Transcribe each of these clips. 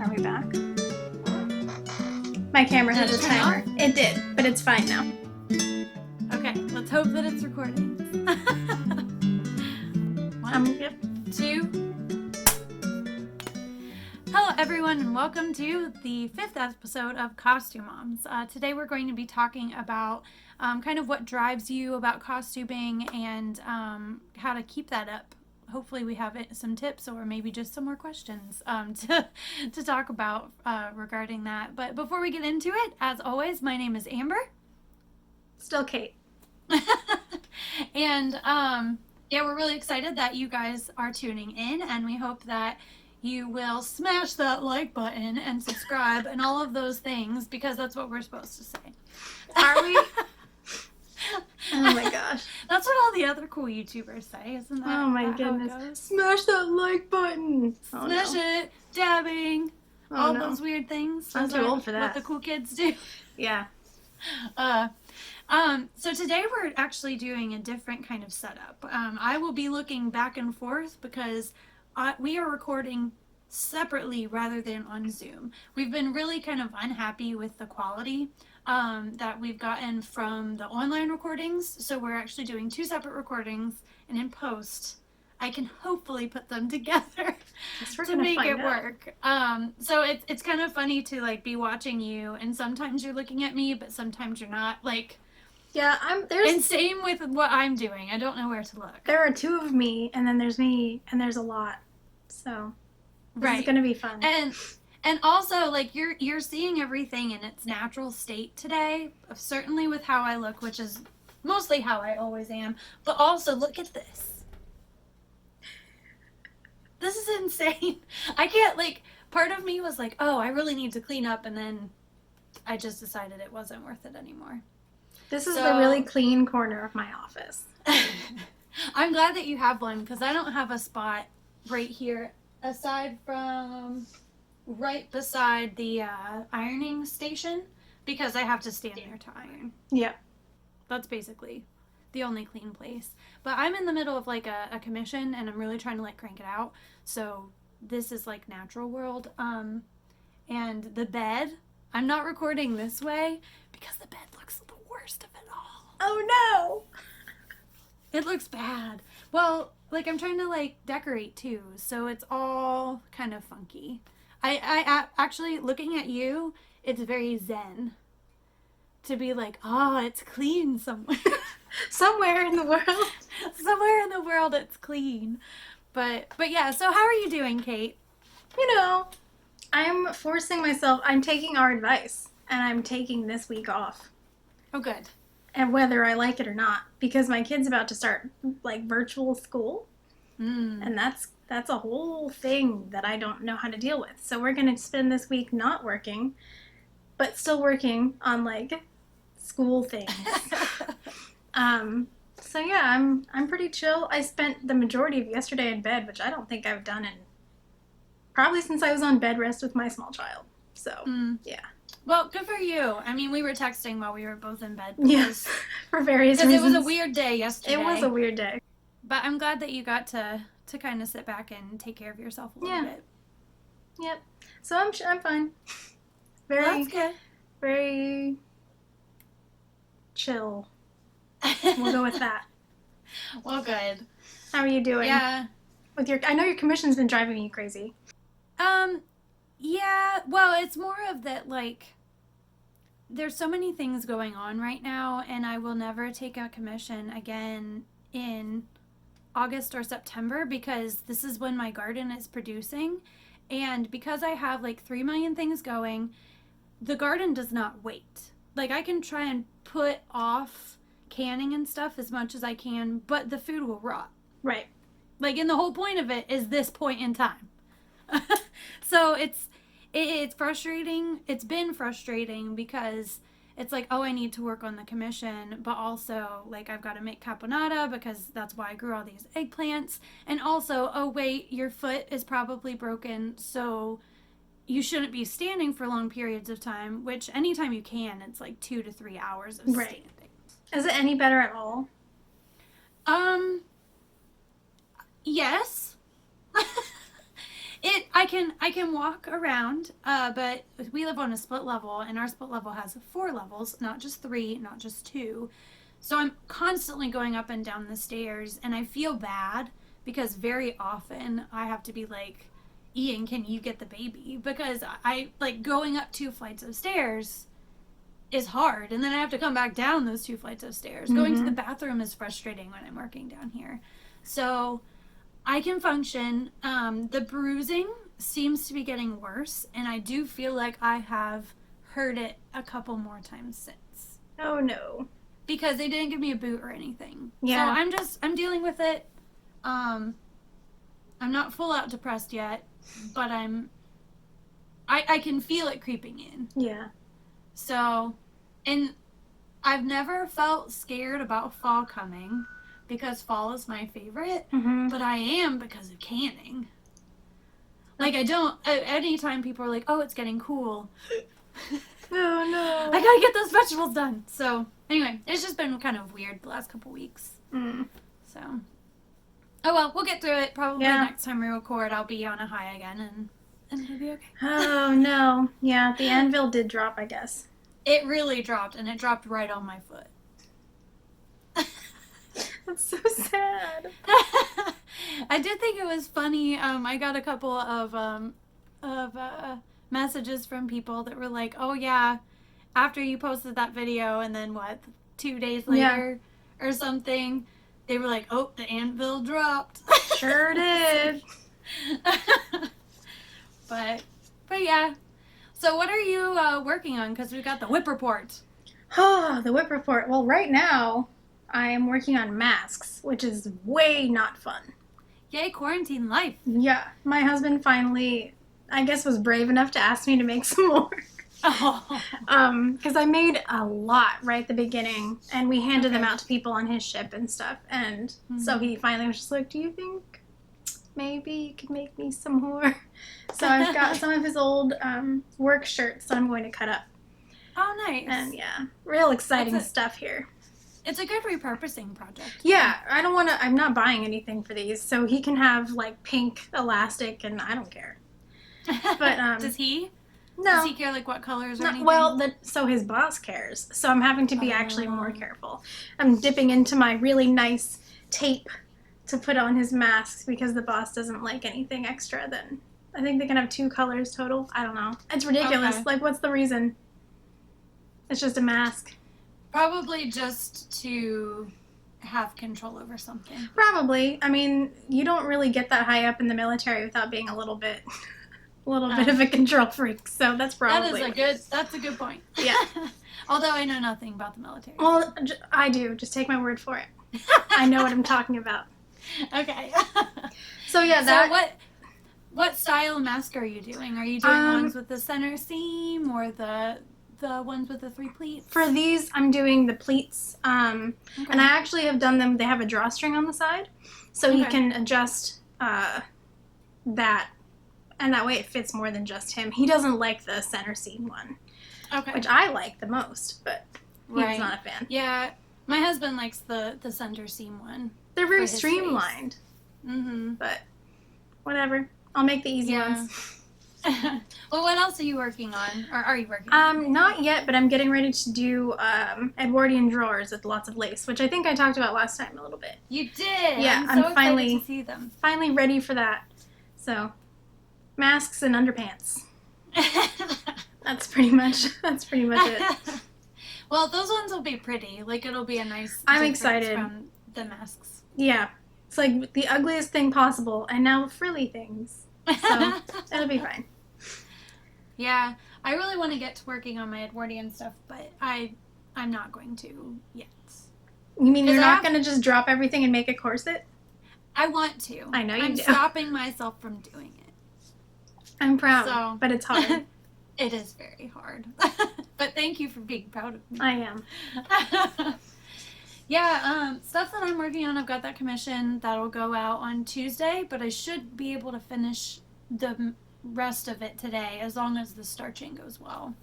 Are we back? My camera has a timer. It did, but it's fine now. Okay, let's hope that it's recording. Yep. 2. Hello everyone and welcome to the 5th episode of CostuMoms. Today we're going to be talking about kind of what drives you about costuming and how to keep that up. Hopefully we have some tips or maybe just some more questions to talk about regarding that. But before we get into it, as always, my name is Amber. Still Cait. And yeah, we're really excited that you guys are tuning in, and we hope that you will smash that like button and subscribe and all of those things, because that's what we're supposed to say. Are we? Oh my gosh. That's what all the other cool YouTubers say, isn't that? Oh my goodness. Smash that like button. Smash it, dabbing, all those weird things. I'm too old for that. What the cool kids do. Yeah. So today we're actually doing a different kind of setup. I will be looking back and forth because we are recording separately rather than on Zoom. We've been really kind of unhappy with the quality that we've gotten from the online recordings. So we're actually doing 2 separate recordings, and in post, I can hopefully put them together to make it work. So it's kind of funny to like be watching you, and sometimes you're looking at me, but sometimes you're not. Like, yeah, and same with what I'm doing. I don't know where to look. There are 2 of me, and then there's me, and there's a lot. So this is gonna be fun. And also, like, you're seeing everything in its natural state today, certainly with how I look, which is mostly how I always am. But also, look at this. This is insane. I can't, like, part of me was like, oh, I really need to clean up, and then I just decided it wasn't worth it anymore. This is the really clean corner of my office. I'm glad that you have one, because I don't have a spot right here, aside from right beside the ironing station, because I have to stand there to iron. Yeah. That's basically the only clean place. But I'm in the middle of like a commission, and I'm really trying to like crank it out. So this is like natural world. And the bed, I'm not recording this way because the bed looks the worst of it all. Oh no! It looks bad. Well, like I'm trying to like decorate too, so it's all kind of funky. I actually, looking at you, it's very zen to be like, oh, it's clean somewhere. Somewhere in the world. Somewhere in the world it's clean. But yeah, so how are you doing, Cait? You know, I'm forcing myself. I'm taking our advice, and I'm taking this week off. Oh, good. And whether I like it or not, because my kid's about to start like virtual school, and that's a whole thing that I don't know how to deal with. So we're gonna spend this week not working, but still working on like school things. So yeah, I'm pretty chill. I spent the majority of yesterday in bed, which I don't think I've done in probably since I was on bed rest with my small child. So yeah. Well, good for you. I mean, we were texting while we were both in bed. Yes, for various reasons. Because it was a weird day yesterday. It was a weird day. But I'm glad that you got to kind of sit back and take care of yourself a little bit. Yep. So I'm fine. That's good. Very chill. We'll go with that. Well, good. How are you doing? Yeah. I know your commission's been driving you crazy. Yeah. Well, it's more of that, like, there's so many things going on right now, and I will never take a commission again in August or September, because this is when my garden is producing, and because I have like 3 million things going, the garden does not wait. Like, I can try and put off canning and stuff as much as I can, but the food will rot. Right. Like, and the whole point of it is this point in time. So it's frustrating. It's been frustrating because it's like, oh, I need to work on the commission, but also, like, I've got to make caponata because that's why I grew all these eggplants. And also, oh, wait, your foot is probably broken, so you shouldn't be standing for long periods of time, which anytime you can, it's like 2 to 3 hours of standing. Is it any better at all? Yes. I I can walk around, but we live on a split level, and our split level has 4 levels, not just 3, not just 2. So I'm constantly going up and down the stairs, and I feel bad because very often I have to be like, Ian, can you get the baby? Because I like going up 2 flights of stairs is hard, and then I have to come back down those 2 flights of stairs. Going to the bathroom is frustrating when I'm working down here. So I can function. The bruising seems to be getting worse, and I do feel like I have hurt it a couple more times since. Oh no. Because they didn't give me a boot or anything. Yeah. So I'm dealing with it. I'm not full out depressed yet, but I can feel it creeping in. Yeah. So, and I've never felt scared about fall coming because fall is my favorite, but I am because of canning. Like, I don't, anytime people are like, oh, it's getting cool. Oh no. I gotta get those vegetables done. So, anyway, it's just been kind of weird the last couple weeks. So, oh well, we'll get through it. Probably next time we record, I'll be on a high again and it'll be okay. Oh no. Yeah, the anvil did drop, I guess. It really dropped, and it dropped right on my foot. That's so sad. I did think it was funny. I got a couple of messages from people that were like, "Oh yeah, after you posted that video, and then what, 2 days later or something, they were like, oh, the anvil dropped." Sure did. But yeah. So what are you working on? Because we've got the whip report. Oh, the whip report. Well, right now I am working on masks, which is way not fun. Yay, quarantine life. Yeah, my husband finally, I guess, was brave enough to ask me to make some more. Oh. Because I made a lot right at the beginning, and we handed them out to people on his ship and stuff. And so he finally was just like, "Do you think maybe you could make me some more?" So I've got some of his old work shirts that I'm going to cut up. Oh, nice. And yeah, real exciting stuff here. It's a good repurposing project. Yeah, I'm not buying anything for these, so he can have like pink elastic, and I don't care. But does he? No. Does he care like what colors or anything? Well, so his boss cares, so I'm having to be actually more careful. I'm dipping into my really nice tape to put on his masks because the boss doesn't like anything extra than, I think they can have 2 colors total. I don't know. It's ridiculous. Okay. Like, what's the reason? It's just a mask. Probably just to have control over something. Probably. I mean, you don't really get that high up in the military without being a little bit of a control freak. So that's probably That's a good point. Yeah. Although I know nothing about the military. Well, I do. Just take my word for it. I know what I'm talking about. Okay. So yeah, So what style mask are you doing? Are you doing ones with the center seam or the ones with the 3 pleats? For these, I'm doing the pleats. And I actually have done them. They have a drawstring on the side, so you can adjust that, and that way it fits more than just him. He doesn't like the center seam one, which I like the most, but he's not a fan. Yeah, my husband likes the center seam one. They're very streamlined. But whatever. I'll make the easy ones. Well, what else are you working on? Or are you working on? Not yet, but I'm getting ready to do Edwardian drawers with lots of lace, which I think I talked about last time a little bit. You did. Yeah, I'm so finally excited to see them. Finally ready for that. So, masks and underpants. That's pretty much it. Well, those ones will be pretty. Like, it'll be a nice. I'm excited. From the masks. Yeah, it's like the ugliest thing possible, and now frilly things. So it'll be fine. Yeah, I really want to get to working on my Edwardian stuff, but I'm not going to yet. You mean you're not going to just drop everything and make a corset? I want to. I know you do. I'm stopping myself from doing it. I'm proud, but it's hard. It is very hard. But thank you for being proud of me. I am. Yeah, stuff that I'm working on, I've got that commission that'll go out on Tuesday, but I should be able to finish the rest of it today as long as the starching goes well.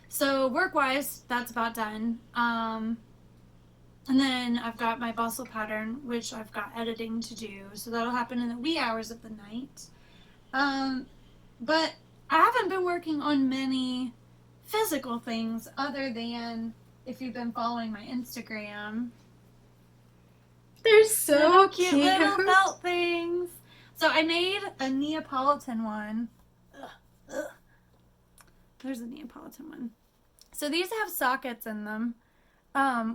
So work-wise, that's about done. And then I've got my bustle pattern, which I've got editing to do, so that'll happen in the wee hours of the night. But I haven't been working on many physical things other than, if you've been following my Instagram, They're so cute little felt things. So I made a Neapolitan one. Ugh. There's a Neapolitan one. So these have sockets in them,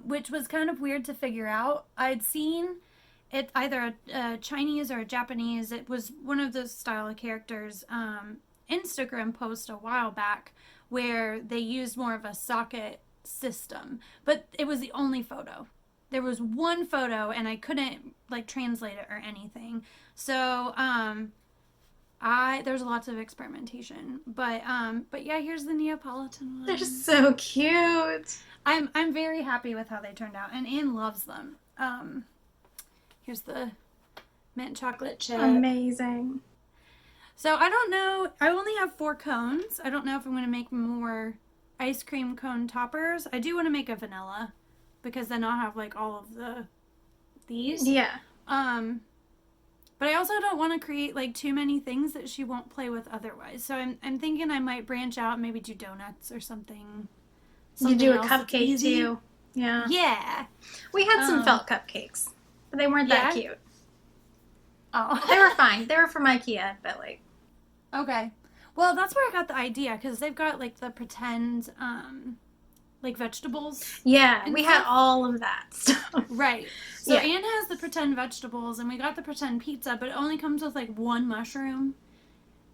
which was kind of weird to figure out. I'd seen it either a Chinese or a Japanese. It was one of those style of characters Instagram post a while back where they used more of a socket system, but it was the only photo. There was one photo and I couldn't like translate it or anything. So there's lots of experimentation, but yeah, here's the Neapolitan one. They're so cute. I'm very happy with how they turned out, and Anne loves them. Here's the mint chocolate chip. Amazing. So I don't know. I only have 4 cones. I don't know if I'm going to make more ice cream cone toppers. I do want to make a vanilla because then I'll have like all of these. Yeah. But I also don't want to create like too many things that she won't play with otherwise. So I'm thinking I might branch out and maybe do donuts or something. You do a cupcake too. Yeah. Yeah. We had some felt cupcakes, but they weren't that cute. Oh. They were fine. They were from IKEA, but like. Okay. Well, that's where I got the idea because they've got like the pretend like vegetables. Yeah, we had all of that stuff. Right. So Anne has the pretend vegetables and we got the pretend pizza, but it only comes with like 1 mushroom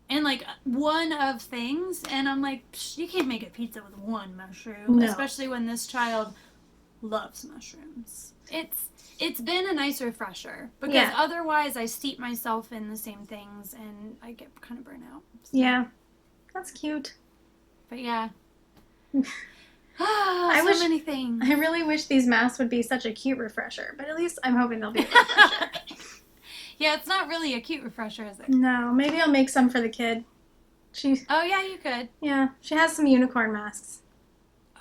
and like one of things. And I'm like, you can't make a pizza with 1 mushroom, especially when this child loves mushrooms. It's been a nice refresher because otherwise I steep myself in the same things and I get kind of burnt out. So. Yeah. That's cute. But yeah. Many things. I really wish these masks would be such a cute refresher, but at least I'm hoping they'll be a refresher. Yeah, it's not really a cute refresher, is it? No, maybe I'll make some for the kid. Oh, yeah, you could. Yeah, she has some unicorn masks.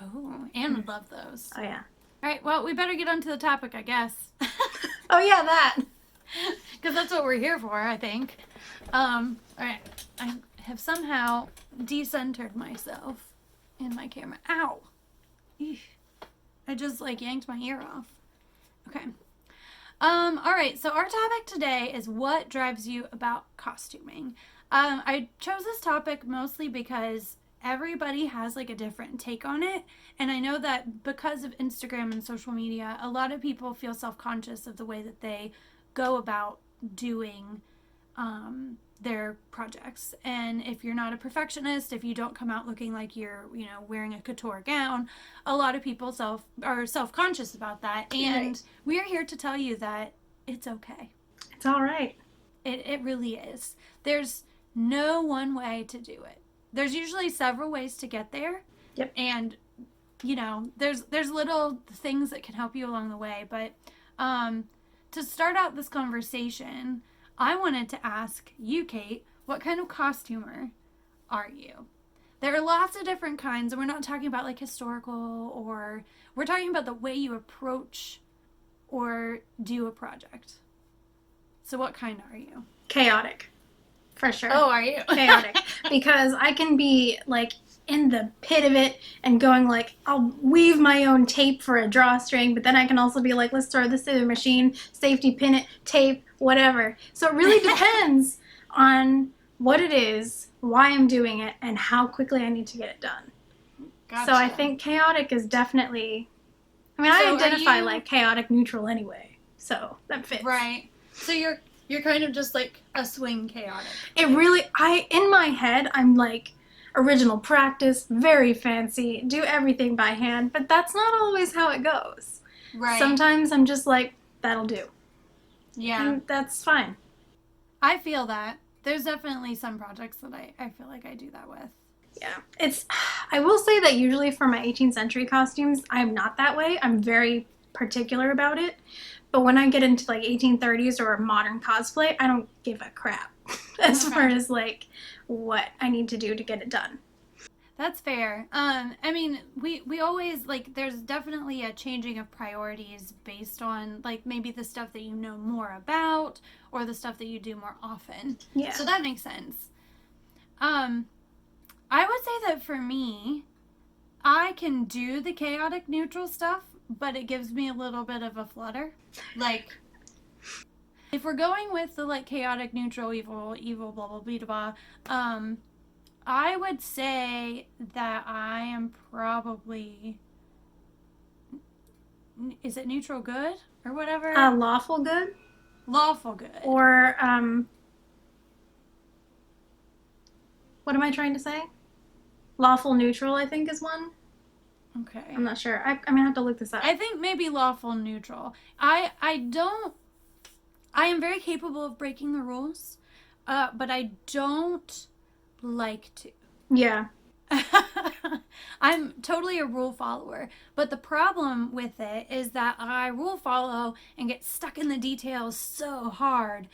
Oh, Anne would love those. Oh, yeah. All right, well, we better get on to the topic, I guess. Oh, yeah, that. Because that's what we're here for, I think. All right, I have somehow decentered myself in my camera. Ow! Eesh. I just, like, yanked my ear off. Okay. All right, so our topic today is what drives you about costuming. I chose this topic mostly because everybody has like a different take on it, and I know that because of Instagram and social media, a lot of people feel self-conscious of the way that they go about doing their projects. And if you're not a perfectionist, if you don't come out looking like you're, wearing a couture gown, a lot of people are self-conscious about that. And we are here to tell you that it's okay. It's all right. It really is. There's no one way to do it. There's usually several ways to get there. Yep. And, there's little things that can help you along the way. But to start out this conversation, I wanted to ask you, Cait, what kind of costumer are you? There are lots of different kinds, and we're not talking about like historical, or we're talking about the way you approach or do a project. So what kind are you? Chaotic. For sure. Oh, are you? Chaotic. Because I can be like in the pit of it and going like, I'll weave my own tape for a drawstring, but then I can also be like, let's throw this through the machine, safety pin it, tape, whatever. So it really depends on what it is, why I'm doing it, and how quickly I need to get it done. Gotcha. So I think chaotic is definitely, I identify like chaotic neutral anyway, so that fits. Right. So you're kind of just like a swing chaotic. It really, in my head, I'm like original practice, very fancy, do everything by hand, but that's not always how it goes. Right. Sometimes I'm just like, that'll do. Yeah. And that's fine. I feel that. There's definitely some projects that I feel like I do that with. Yeah. I will say that usually for my 18th century costumes, I'm not that way. I'm very particular about it. But when I get into like 1830s or modern cosplay, I don't give a crap as far as like what I need to do to get it done. That's fair. We always like, there's definitely a changing of priorities based on like maybe the stuff that you know more about or the stuff that you do more often. Yeah. So that makes sense. I would say that for me, I can do the chaotic neutral stuff, but it gives me a little bit of a flutter. Like, if we're going with the like chaotic neutral, evil, blah blah blah blah, I would say that I am probably, is it neutral good or whatever? Lawful good. Lawful good. Or what am I trying to say? Lawful neutral, I think, is one. Okay. I'm not sure. I'm gonna have to look this up. I think maybe lawful neutral. I am very capable of breaking the rules, but I don't like to. Yeah. I'm totally a rule follower, but the problem with it is that I rule follow and get stuck in the details so hard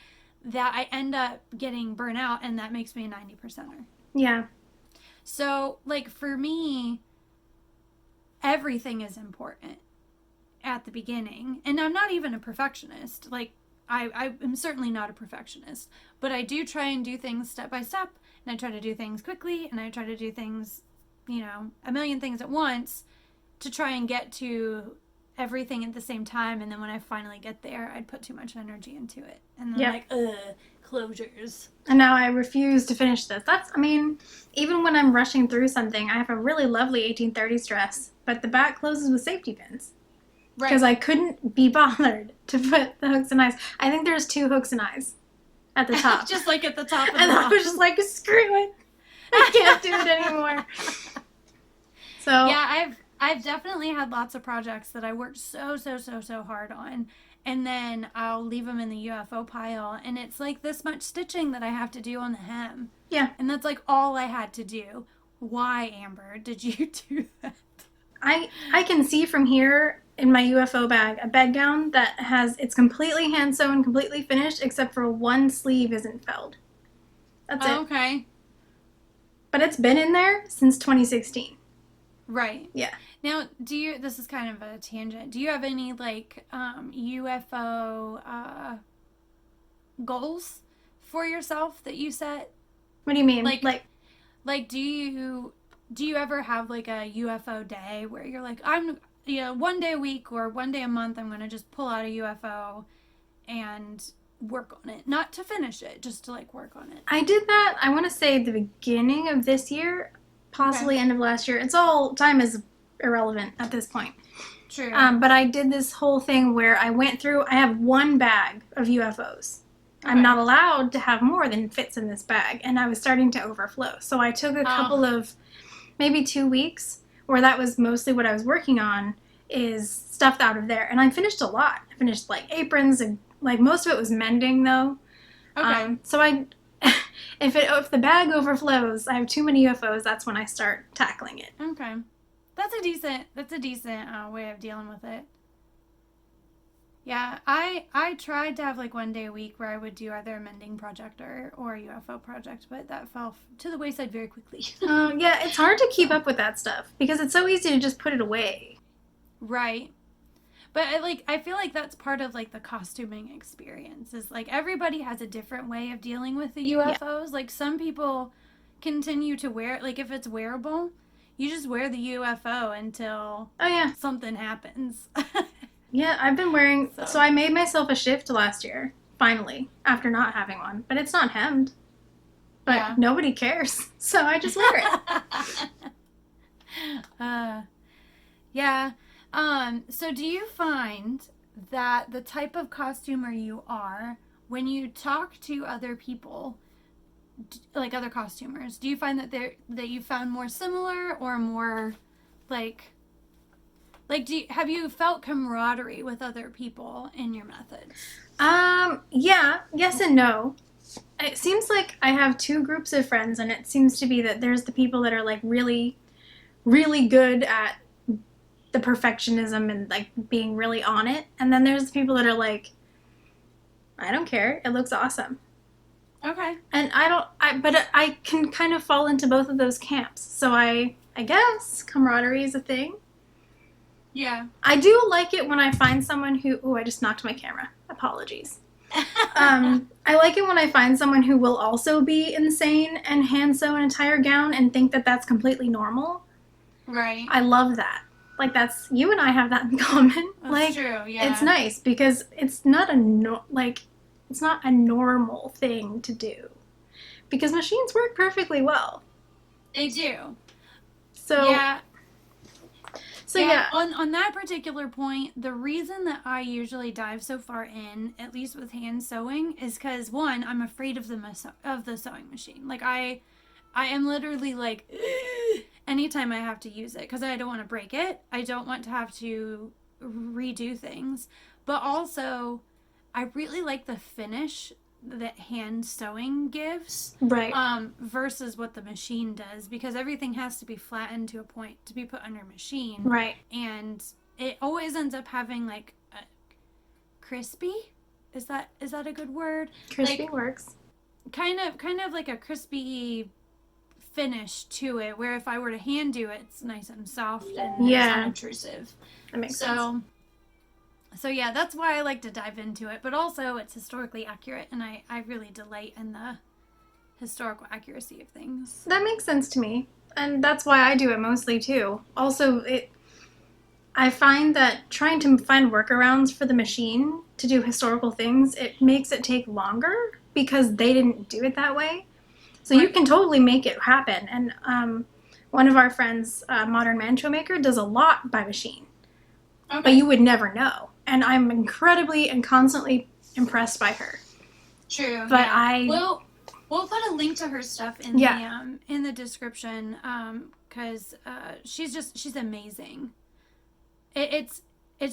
that I end up getting burnt out, and that makes me a 90%er. Yeah. So, like, for me, everything is important at the beginning, and I'm not even a perfectionist. Like, I am certainly not a perfectionist, but I do try and do things step by step, and I try to do things quickly, and I try to do things, a million things at once to try and get to everything at the same time. And then when I finally get there, I'd put too much energy into it, and then like, closures. And now I refuse to finish this. Even when I'm rushing through something, I have a really lovely 1830s dress, but the back closes with safety pins. Right. Because I couldn't be bothered to put the hooks and eyes. I think there's 2 hooks and eyes at the top. Just like at the top of the And I was just like, screw it. I can't do it anymore. So yeah, I've definitely had lots of projects that I worked so hard on, and then I'll leave them in the UFO pile, and it's like this much stitching that I have to do on the hem. Yeah. And that's like all I had to do. Why, Amber, did you do that? I can see from here in my UFO bag a bedgown that it's completely hand sewn, completely finished, except for one sleeve isn't felled. That's it. Okay. But it's been in there since 2016. Right. Yeah. Now, this is kind of a tangent. Do you have any like UFO goals for yourself that you set? What do you mean? Like do you ever have like a UFO day where you're like, I'm one day a week or one day a month, I'm going to just pull out a UFO and work on it, not to finish it, just to like work on it? I did that, I want to say, the beginning of this year, possibly end of last year. Time is irrelevant at this point. True. But I did this whole thing where I went through, I have one bag of UFOs. Okay. I'm not allowed to have more than fits in this bag, and I was starting to overflow. So I took a couple of, maybe 2 weeks, where that was mostly what I was working on, is stuff out of there. And I finished a lot. I finished like aprons, and like most of it was mending though. Okay. So if the bag overflows, I have too many UFOs, that's when I start tackling it. Okay. That's a decent way of dealing with it. Yeah, I tried to have like one day a week where I would do either a mending project or a UFO project, but that fell to the wayside very quickly. Yeah, it's hard to keep up with that stuff because it's so easy to just put it away. Right. But I feel like that's part of like the costuming experience, is like everybody has a different way of dealing with the UFOs. Yeah. Like some people continue to wear it, like if it's wearable, you just wear the UFO until something happens. Yeah, I've been wearing, so I made myself a shift last year, finally, after not having one. But it's not hemmed. But nobody cares, so I just wear it. Yeah. So do you find that the type of costumer you are, when you talk to other people, like other costumers, do you find that you found more similar or more like have you felt camaraderie with other people in your methods? Yeah, yes and no. It seems like I have 2 groups of friends, and it seems to be that there's the people that are like really, really good at the perfectionism and like being really on it, and then there's the people that are like, I don't care, it looks awesome. Okay. And but I can kind of fall into both of those camps, so I guess camaraderie is a thing. Yeah. I do like it when I find someone who, I just knocked my camera. Apologies. I I like it when I find someone who will also be insane and hand sew an entire gown and think that that's completely normal. Right. I love that. Like, that's, you and I have that in common. That's like, true, yeah. It's nice because it's not it's not a normal thing to do. Because machines work perfectly well. They do. So, yeah. Yeah. On that particular point, the reason that I usually dive so far in, at least with hand sewing, is because one, I'm afraid of the sewing machine. Like I am literally like anytime I have to use it because I don't want to break it. I don't want to have to redo things, but also I really like the finish that hand sewing gives, right. Versus what the machine does, because everything has to be flattened to a point to be put under machine, right, and it always ends up having like a crispy, is that a good word? Crispy like, works. Kind of like a crispy finish to it, where if I were to hand do it, it's nice and soft and it's unobtrusive. That makes sense. So yeah, that's why I like to dive into it, but also it's historically accurate, and I really delight in the historical accuracy of things. That makes sense to me, and that's why I do it mostly too. Also, I find that trying to find workarounds for the machine to do historical things, it makes it take longer because they didn't do it that way. So you can totally make it happen. And one of our friends, Modern Mantua Maker, does a lot by machine. Okay. But you would never know. And I'm incredibly and constantly impressed by her. True. But yeah. We'll put a link to her stuff in the description, because she's amazing. It's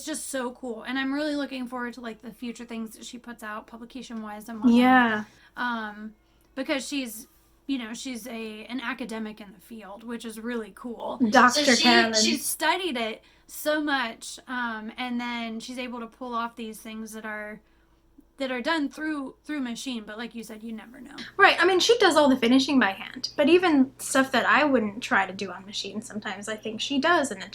just so cool, and I'm really looking forward to like the future things that she puts out publication wise and whatnot. Yeah. Because she's an academic in the field, which is really cool. Dr. Carla. She studied it so much, and then she's able to pull off these things that are done through machine, but like you said, you never know. Right. I mean, she does all the finishing by hand, but even stuff that I wouldn't try to do on machine sometimes I think she does, and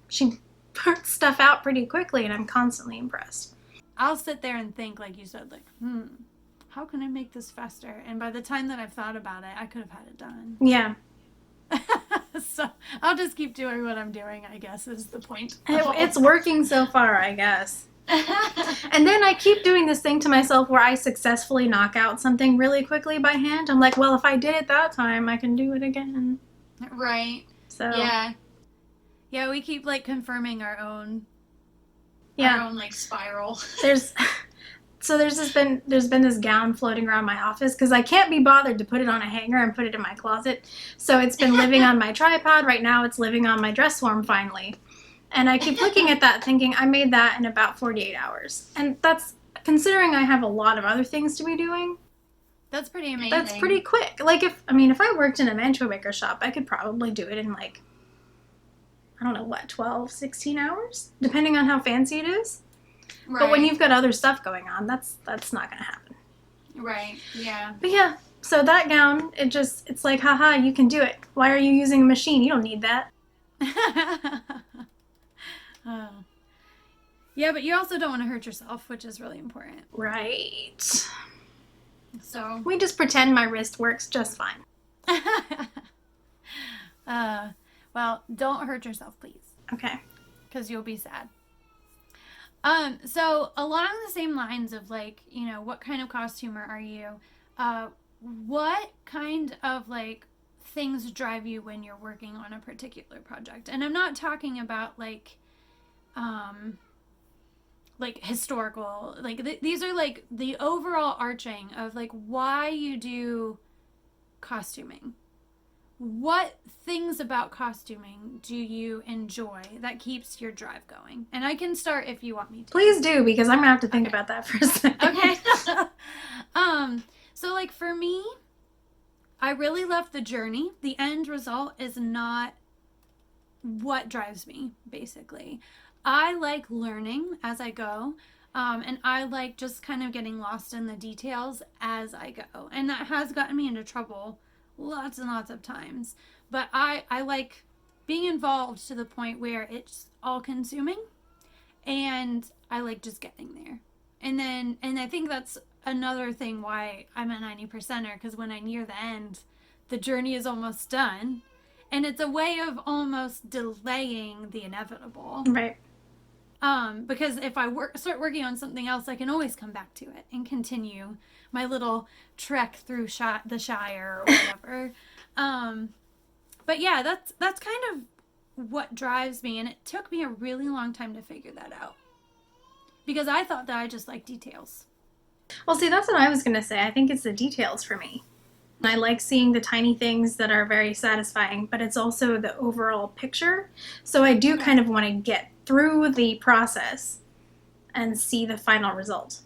she puts stuff out pretty quickly, and I'm constantly impressed. I'll sit there and think, like you said, like, how can I make this faster? And by the time that I've thought about it, I could have had it done. Yeah. So I'll just keep doing what I'm doing, I guess, is the point. It's working so far, I guess. And then I keep doing this thing to myself where I successfully knock out something really quickly by hand. I'm like, well, if I did it that time, I can do it again. Right. So yeah, we keep like confirming our own like spiral. There's been this gown floating around my office because I can't be bothered to put it on a hanger and put it in my closet. So it's been living on my tripod. Right now it's living on my dress form finally. And I keep looking at that thinking I made that in about 48 hours. And that's, considering I have a lot of other things to be doing. That's pretty amazing. That's pretty quick. Like if I worked in a mantua maker shop, I could probably do it in like, I don't know, 12, 16 hours? Depending on how fancy it is. Right. But when you've got other stuff going on, that's not going to happen. Right, yeah. But yeah, so that gown, it's like, haha, you can do it. Why are you using a machine? You don't need that. Yeah, but you also don't want to hurt yourself, which is really important. Right. So we just pretend my wrist works just fine. Well, don't hurt yourself, please. Okay. Because you'll be sad. So along the same lines of like, what kind of costumer are you? What kind of like things drive you when you're working on a particular project? And I'm not talking about like historical, like these are like the overall arching of like why you do costuming. What things about costuming do you enjoy that keeps your drive going? And I can start if you want me to. Please do, because I'm gonna have to think about that for a second. Okay. So like for me, I really love the journey. The end result is not what drives me, basically. I like learning as I go, and I like just kind of getting lost in the details as I go. And that has gotten me into trouble lots and lots of times. But I like being involved to the point where it's all consuming, and I like just getting there. And I think that's another thing why I'm a 90%er, because when I near the end, the journey is almost done. And it's a way of almost delaying the inevitable. Right. Because if I start working on something else, I can always come back to it and continue my little trek through the Shire or whatever. But yeah, that's kind of what drives me, and it took me a really long time to figure that out. Because I thought that I just liked details. Well, see, that's what I was going to say. I think it's the details for me. I like seeing the tiny things that are very satisfying, but it's also the overall picture. So I do kind of want to get through the process and see the final result.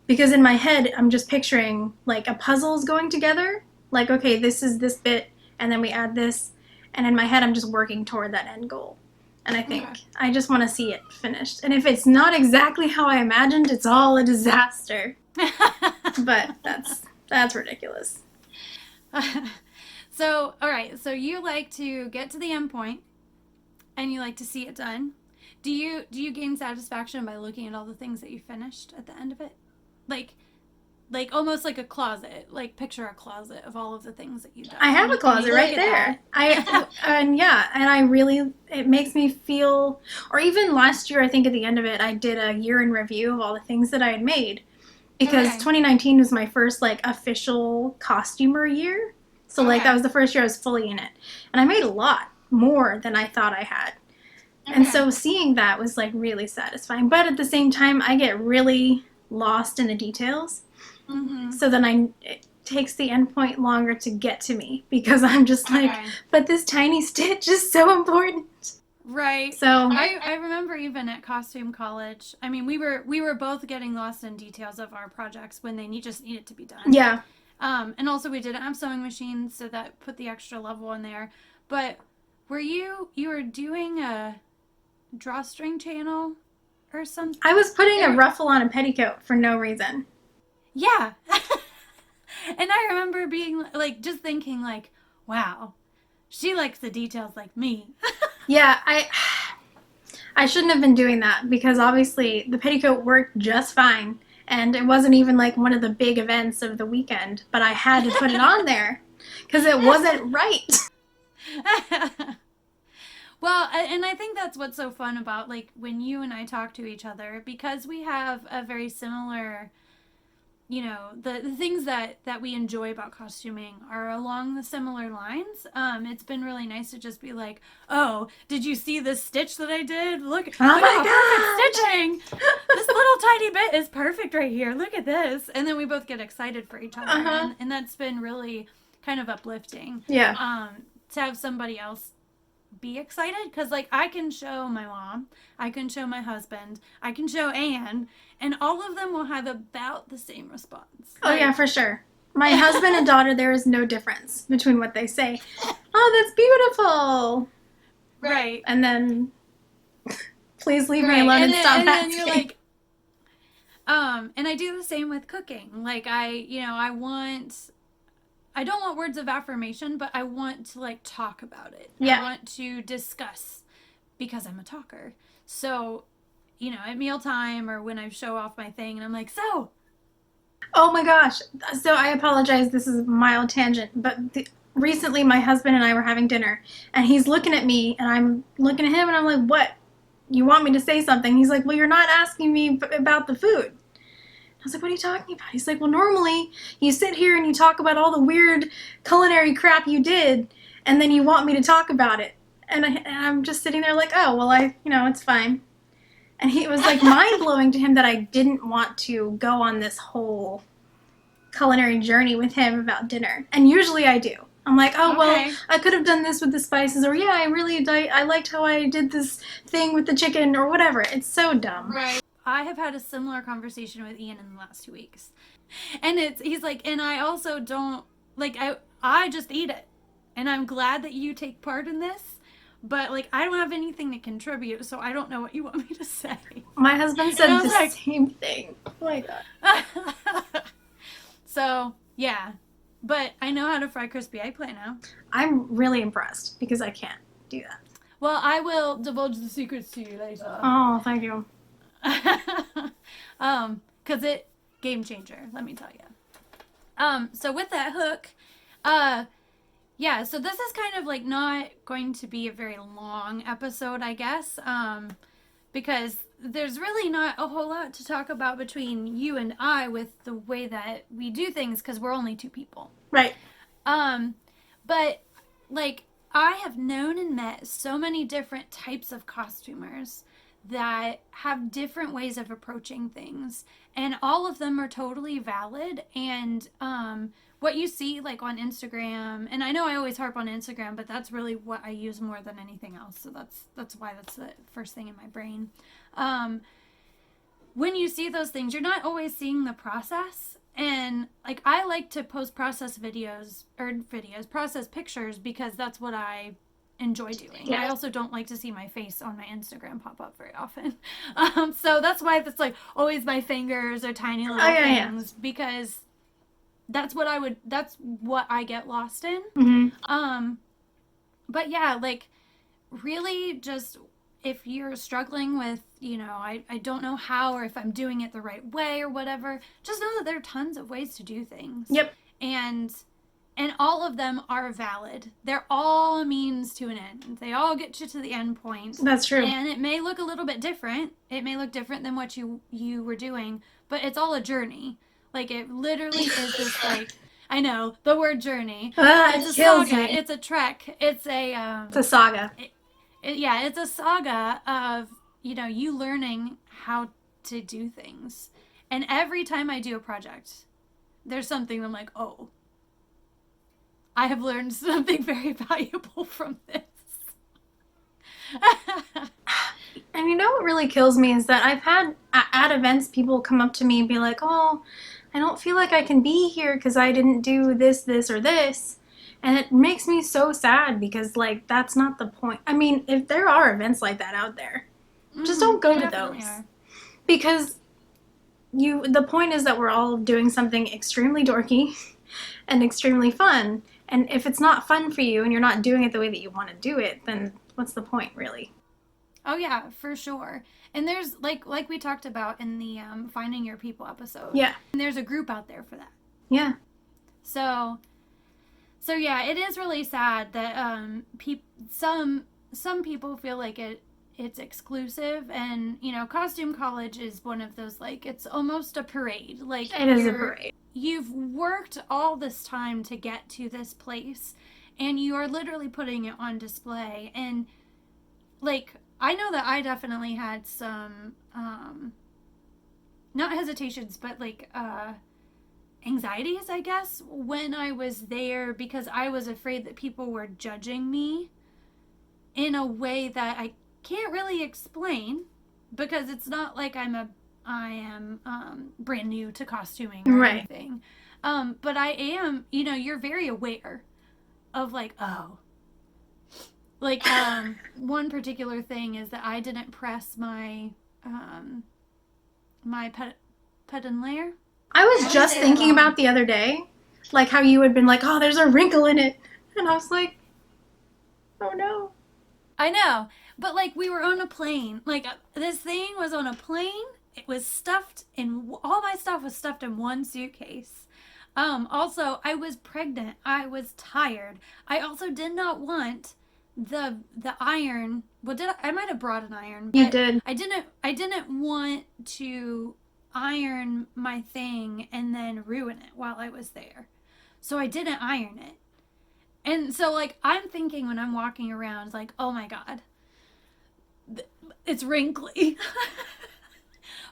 Because in my head, I'm just picturing like a puzzle's going together. Like, okay, this is this bit, and then we add this. And in my head, I'm just working toward that end goal. And I think I just want to see it finished. And if it's not exactly how I imagined, it's all a disaster. But that's ridiculous. So, all right. So you like to get to the end point, and you like to see it done. Do you gain satisfaction by looking at all the things that you finished at the end of it? Like almost like a closet. Like picture a closet of all of the things that you've done. I have a closet right there. It makes me feel, or even last year, I think at the end of it, I did a year in review of all the things that I had made. Because 2019 was my first, like, official costumer year. So, like, that was the first year I was fully in it. And I made a lot more than I thought I had. And so seeing that was, like, really satisfying. But at the same time, I get really lost in the details. Mm-hmm. So then it takes the end point longer to get to me. Because I'm just like, but this tiny stitch is so important. Right. So I remember even at costume college, I mean, we were both getting lost in details of our projects when they just needed to be done. Yeah. And also we didn't have sewing machines, so that put the extra level in there. But were you were doing a drawstring channel or something? I was putting a ruffle on a petticoat for no reason. Yeah. And I remember being like, just thinking like, wow, she likes the details like me. Yeah, I shouldn't have been doing that because obviously the petticoat worked just fine and it wasn't even like one of the big events of the weekend, but I had to put it on there because it wasn't right. Well, and I think that's what's so fun about like when you and I talk to each other, because we have a very similar, you know, the things that we enjoy about costuming are along the similar lines. It's been really nice to just be like, oh, did you see this stitch that I did? Look my perfect stitching. This little tiny bit is perfect right here. Look at this. And then we both get excited for each other. And that's been really kind of uplifting. Yeah. To have somebody else be excited, because like I can show my mom, I can show my husband, I can show Anne, and all of them will have about the same response. Oh, yeah, for sure. My husband and daughter, there is no difference between what they say. Oh, that's beautiful. Right. And then, please leave me alone and stop asking. And then you're like, and I do the same with cooking. Like I don't want words of affirmation, but I want to like talk about it. Yeah. I want to discuss because I'm a talker. So, you know, at mealtime or when I show off my thing and I'm like, so. Oh my gosh. So I apologize. This is a mild tangent, but recently my husband and I were having dinner and he's looking at me and I'm looking at him and I'm like, what? You want me to say something? He's like, well, you're not asking me about the food. I was like, what are you talking about? He's like, well, normally you sit here and you talk about all the weird culinary crap you did, and then you want me to talk about it. And I'm just sitting there like, oh, well, it's fine. And it was like mind-blowing to him that I didn't want to go on this whole culinary journey with him about dinner. And usually I do. I'm like, oh, well, I could have done this with the spices, or yeah, I liked how I did this thing with the chicken, or whatever. It's so dumb. Right. I have had a similar conversation with Ian in the last 2 weeks. And he's like, and I also don't, like, I just eat it. And I'm glad that you take part in this, but, like, I don't have anything to contribute, so I don't know what you want me to say. My husband said the same thing. Oh, my God. So, yeah. But I know how to fry crispy eggplant now. I'm really impressed because I can't do that. Well, I will divulge the secrets to you later. Oh, thank you. Because game changer, let me tell you. So with that hook, yeah, so this is kind of like not going to be a very long episode, I guess, because there's really not a whole lot to talk about between you and I with the way that we do things, because we're only two people. Right. But like, I have known and met so many different types of costumers that have different ways of approaching things, and all of them are totally valid. And what you see like on Instagram, and I know I always harp on Instagram, but that's really what I use more than anything else, so that's why that's the first thing in my brain. When you see those things, you're not always seeing the process. And like, I like to post process process pictures, because that's what I enjoy doing. Yeah. I also don't like to see my face on my Instagram pop up very often. So that's why it's like always my fingers or tiny little things, because that's what I get lost in. Mm-hmm. But yeah, like, really, just if you're struggling with, I don't know how, or if I'm doing it the right way or whatever, just know that there are tons of ways to do things. Yep. And all of them are valid. They're all a means to an end. They all get you to the end point. That's true. And it may look a little bit different. It may look different than what you were doing, but it's all a journey. Like, it literally is this, like, I know, the word journey. It's a saga. Me. It's a trek. It's a saga. It's a saga of, you learning how to do things. And every time I do a project, there's something I'm like, oh, I have learned something very valuable from this. And you know what really kills me is that I've had at events people come up to me and be like, oh, I don't feel like I can be here because I didn't do this, or this. And it makes me so sad, because like, that's not the point. I mean, if there are events like that out there, just don't go to those. Because the point is that we're all doing something extremely dorky and extremely fun. And if it's not fun for you and you're not doing it the way that you want to do it, then what's the point, really? Oh, yeah, for sure. And there's, like we talked about in the Finding Your People episode. Yeah. And there's a group out there for that. Yeah. So yeah, it is really sad that some people feel like it's exclusive. And, Costume College is one of those, like, it's almost a parade. Like, it is a parade. You've worked all this time to get to this place, and you are literally putting it on display. And, like, I know that I definitely had some, not hesitations, but, like, anxieties, I guess, when I was there, because I was afraid that people were judging me in a way that I can't really explain, because it's not like I am brand new to costuming or anything. But I am, you're very aware of, like, oh. Like, one particular thing is that I didn't press my pedon layer. I was just thinking about the other day, like, how you had been like, oh, there's a wrinkle in it. And I was like, oh, no. I know. But, like, we were on a plane. Like, this thing was on a plane. It was stuffed in, all my stuff was stuffed in one suitcase. Also, I was pregnant. I was tired. I also did not want the iron. Well, I might have brought an iron. But you did. I didn't want to iron my thing and then ruin it while I was there. So I didn't iron it. And so, like, I'm thinking when I'm walking around, like, oh my God, it's wrinkly.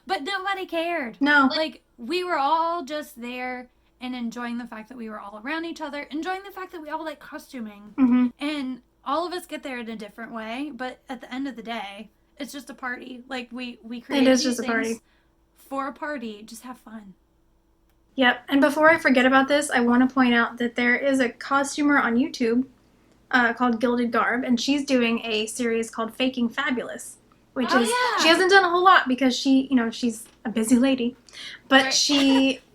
But nobody cared. No. Like, we were all just there and enjoying the fact that we were all around each other, enjoying the fact that we all like costuming. Mm-hmm. And all of us get there in a different way, but at the end of the day, it's just a party. Like, we create these just a party. For a party. Just have fun. Yep. And before I forget about this, I want to point out that there is a costumer on YouTube called Gilded Garb, and she's doing a series called Faking Fabulous, which she hasn't done a whole lot because she's a busy lady, but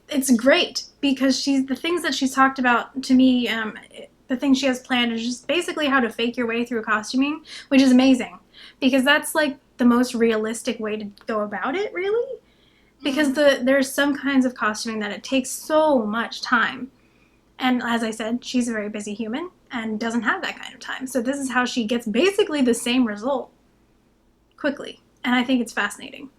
it's great because the things that she's talked about to me, the things she has planned is just basically how to fake your way through costuming, which is amazing because that's like the most realistic way to go about it, really. Because there's some kinds of costuming that it takes so much time. And as I said, she's a very busy human and doesn't have that kind of time. So this is how she gets basically the same result quickly. And I think it's fascinating.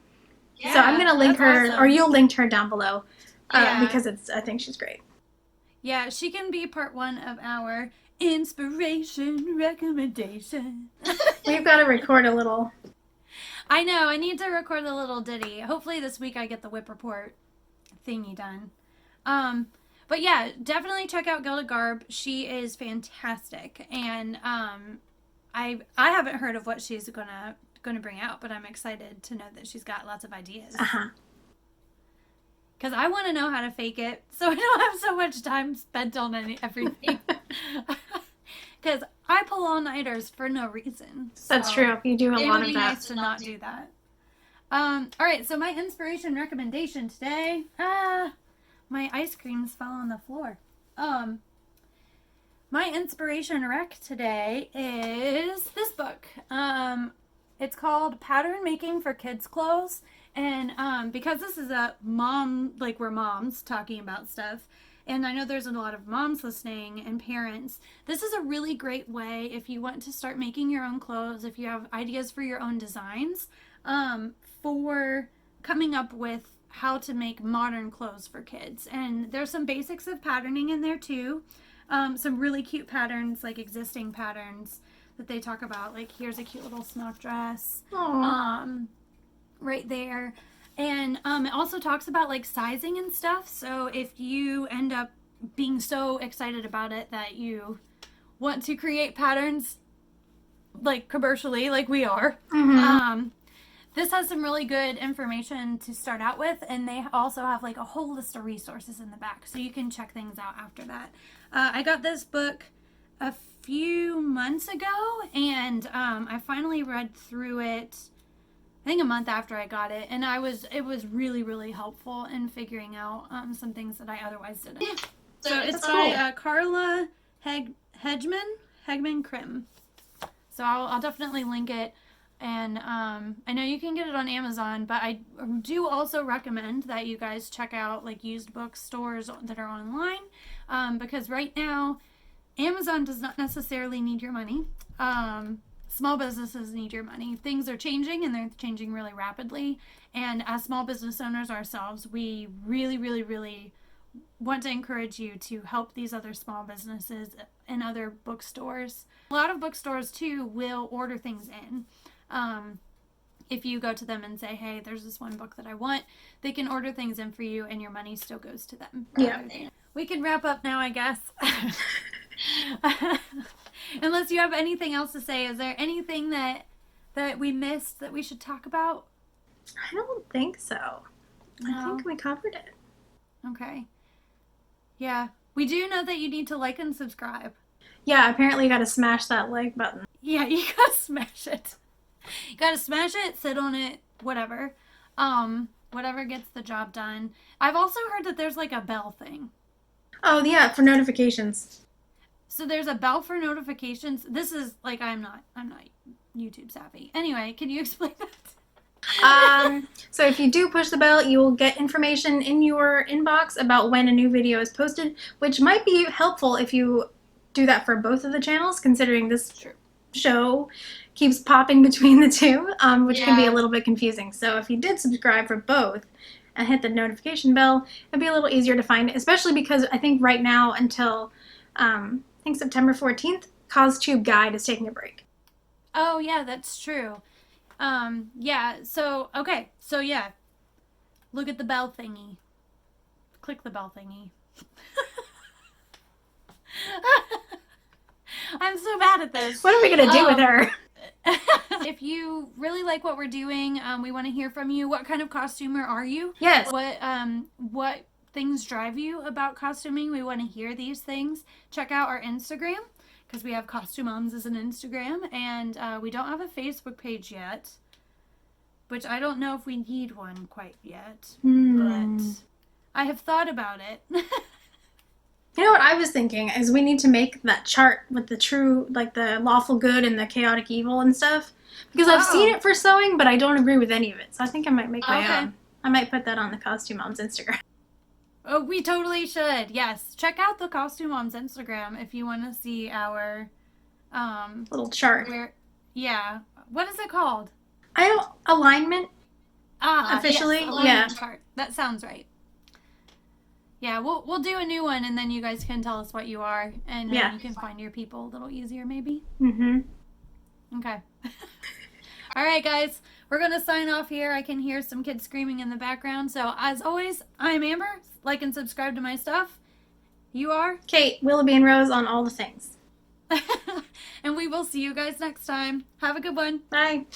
Yeah, so I'm going to link her, awesome. Or you'll link her down below because I think she's great. Yeah, she can be part one of our inspiration recommendation. We've got to record a little. I know. I need to record a little ditty. Hopefully this week I get the whip report thingy done. But yeah, definitely check out Gilda Garb. She is fantastic, and I haven't heard of what she's gonna bring out, but I'm excited to know that she's got lots of ideas. Because I want to know how to fake it, so I don't have so much time spent on everything. Because I pull all-nighters for no reason. So that's true. You do a lot of that. It would be nice to not do that. All right, so my inspiration recommendation today. My ice creams fell on the floor. My inspiration rec today is this book. It's called Pattern Making for Kids Clothes. And because this is a mom, like we're moms talking about stuff, and I know there's a lot of moms listening and parents, this is a really great way if you want to start making your own clothes, if you have ideas for your own designs, for coming up with how to make modern clothes for kids. And there's some basics of patterning in there too. Some really cute patterns, like existing patterns that they talk about. Like here's a cute little smock dress. Right there. And it also talks about like sizing and stuff. So if you end up being so excited about it that you want to create patterns like commercially, like we are, this has some really good information to start out with, and they also have like a whole list of resources in the back, so you can check things out after that. I got this book a few months ago, and I finally read through it, I think a month after I got it, and it was really, really helpful in figuring out some things that I otherwise didn't. Yeah. So it's by Carla Hegeman Crim. So I'll definitely link it. And I know you can get it on Amazon, but I do also recommend that you guys check out like used bookstores that are online, because right now Amazon does not necessarily need your money. Small businesses need your money. Things are changing, and they're changing really rapidly. And as small business owners ourselves, we really, really, really want to encourage you to help these other small businesses and other bookstores. A lot of bookstores too will order things in. If you go to them and say, hey, there's this one book that I want, they can order things in for you and your money still goes to them. Yeah. We can wrap up now, I guess. Unless you have anything else to say. Is there anything that we missed that we should talk about? I don't think so. No. I think we covered it. Okay. Yeah. We do know that you need to like and subscribe. Yeah, apparently you gotta smash that like button. Yeah, you gotta smash it. You gotta smash it, sit on it, whatever. Whatever gets the job done. I've also heard that there's like a bell thing. Oh yeah, for notifications. So there's a bell for notifications. This is like I'm not YouTube savvy. Anyway, can you explain that? So if you do push the bell, you will get information in your inbox about when a new video is posted, which might be helpful if you do that for both of the channels, considering this show keeps popping between the two, which can be a little bit confusing. So if you did subscribe for both and hit the notification bell, it'd be a little easier to find, especially because I think right now until I think September 14th, CostuMoms Guide is taking a break. Oh yeah, that's true. Yeah, so okay, so yeah, look at the bell thingy. Click the bell thingy. I'm so bad at this. What are we gonna do with her? If you really like what we're doing, we want to hear from you. What kind of costumer are you? Yes. What things drive you about costuming? We want to hear these things. Check out our Instagram, because we have CostuMoms as an Instagram, and we don't have a Facebook page yet, which I don't know if we need one quite yet, but I have thought about it. You know what I was thinking is we need to make that chart with the true, like the lawful good and the chaotic evil and stuff. Because I've seen it for sewing, but I don't agree with any of it. So I think I might make my own. I might put that on the CostuMoms Instagram. Oh, we totally should. Yes. Check out the CostuMoms Instagram if you want to see our Little chart. Yeah. What is it called? Alignment. Officially, yes, alignment chart. That sounds right. Yeah, we'll do a new one, and then you guys can tell us what you are, and you can find your people a little easier, maybe. Okay. All right, guys, we're gonna sign off here. I can hear some kids screaming in the background. So as always, I'm Amber. Like and subscribe to my stuff. You are Cait, Willoughby, and Rose on all the things. And we will see you guys next time. Have a good one. Bye.